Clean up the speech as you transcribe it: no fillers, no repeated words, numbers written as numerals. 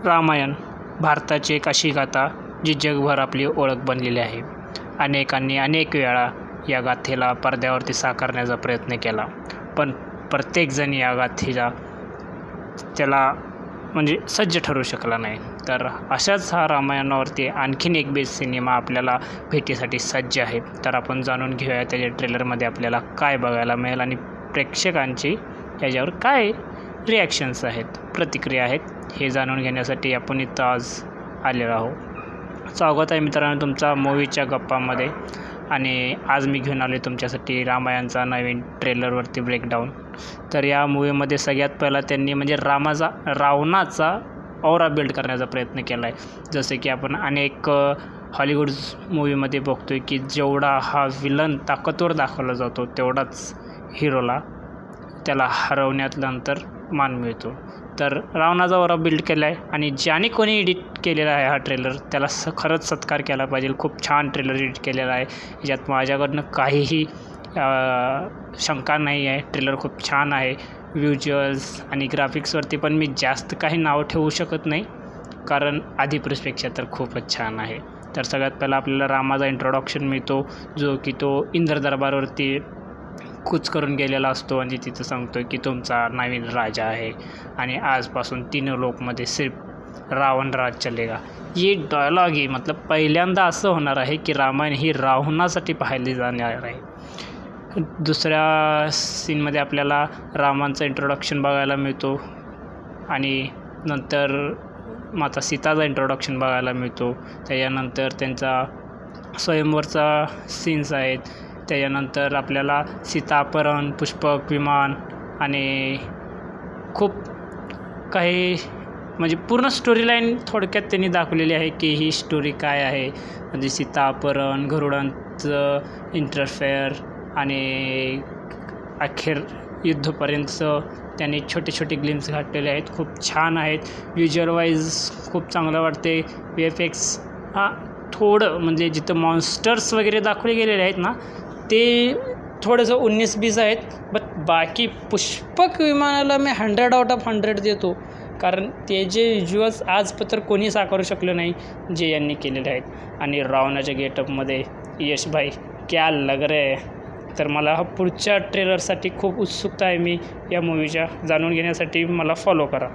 रामायण भारताची एक अशी गाथा जी जगभर आपली ओळख बनलेली आहे. अनेकांनी अनेक वेळा या गाथेला पडद्यावरती साकारण्याचा प्रयत्न केला, पण प्रत्येकजण या गाथेला त्याला सज्ज ठरू शकला नाही. तर अशाच हा रामायणावरती आणखीन एक बेस्ट सिनेमा आपल्याला भेटीसाठी सज्ज आहे. तर आपण जाणून घेऊया त्याच्या ट्रेलरमध्ये आपल्याला काय बघायला मिळेल आणि प्रेक्षकांची याच्यावर काय रिॲक्शन्स आहेत, प्रतिक्रिया आहेत, हे जाणून घेण्यासाठी आपण इथं आज आलेलो आहोत. स्वागत आहे मित्रांनो तुमचा मूवीच्या गप्पामध्ये. आणि आज मी घेऊन आलो तुमच्यासाठी रामायणचा नवीन ट्रेलरवरती ब्रेकडाऊन. तर या मूवीमध्ये सगळ्यात पहिला त्यांनी रावणाचा ऑरा बिल्ड करण्याचा प्रयत्न केला आहे. जसे की आपण अनेक हॉलिवूड मूवीमध्ये बघतो आहे की जेवढा हा विलन ताकदवर दाखवला जातो तेवढाच हिरोला त्याला हरवण्यानंतर मान मिळतो. तर रावणाचा ऑरा बिल्ड केला आहे आणि ज्याने कोणी एडिट केलेला आहे हा ट्रेलर त्याला खरंच सत्कार केला पाहिजे. खूप छान ट्रेलर एडिट केलेला आहे, याच्यात माझ्याकडनं काहीही शंका नाही आहे. ट्रेलर खूप छान आहे. व्हिज्युअल्स आणि ग्राफिक्सवरती पण मी जास्त काही नाव ठेवू शकत नाही, कारण आधीपेक्षा तर खूपच छान आहे. तर सगळ्यात पहिला आपल्याला रामाचा इंट्रोडक्शन मिळतो, जो की तो इंद्र दरबारवरती कूच करून गेलेला असतो आणि तिथं सांगतो की तुमचा नवीन राजा आहे आणि आजपासून 3 लोकमध्ये सिर्फ रावण राज चलेगा. ये डायलॉग ही पहिल्यांदा असं होणार आहे की रामायण ही रावणासाठी पाहिली जाणार आहे. दुसऱ्या सीनमध्ये आपल्याला रामांचं इंट्रोडक्शन बघायला मिळतो आणि नंतर माता सीताचा इंट्रोडक्शन बघायला मिळतो. त्याच्यानंतर त्यांचा स्वयंवरचा सीन्स आहेत. त्याच्यानंतर आपल्याला सीता अपहरण, पुष्पक विमान आणि खूप काही पूर्ण स्टोरी लाईन थोडक्यात त्यांनी दाखवलेली आहे की ही स्टोरी काय आहे. सीता अपहरण, गरुडांचं इंटरफेअर आणि अखेर युद्धपर्यंत त्यांनी छोटे छोटे ग्लिम्स घातलेले आहेत. खूप छान आहेत. व्हिज्युअल वाईज खूप चांगलं वाटते. VFX थोडं जिथं मॉन्स्टर्स वगैरे दाखवले गेलेले आहेत ना ते थोडंसं 19-20 आहेत, बट बाकी पुष्पक विमानाला मी 100/100 देतो, कारण ते जे व्हिज्युअल्स आजपत्र कोणी साकारू शकलं नाही जे यांनी केलेले आहेत. आणि रावणाच्या गेटअपमध्ये यश भाई क्या लग रहे. तर मला पुढच्या ट्रेलरसाठी खूप उत्सुकता आहे. मी या मूवीच्या जाणून घेण्यासाठी मला फॉलो करा.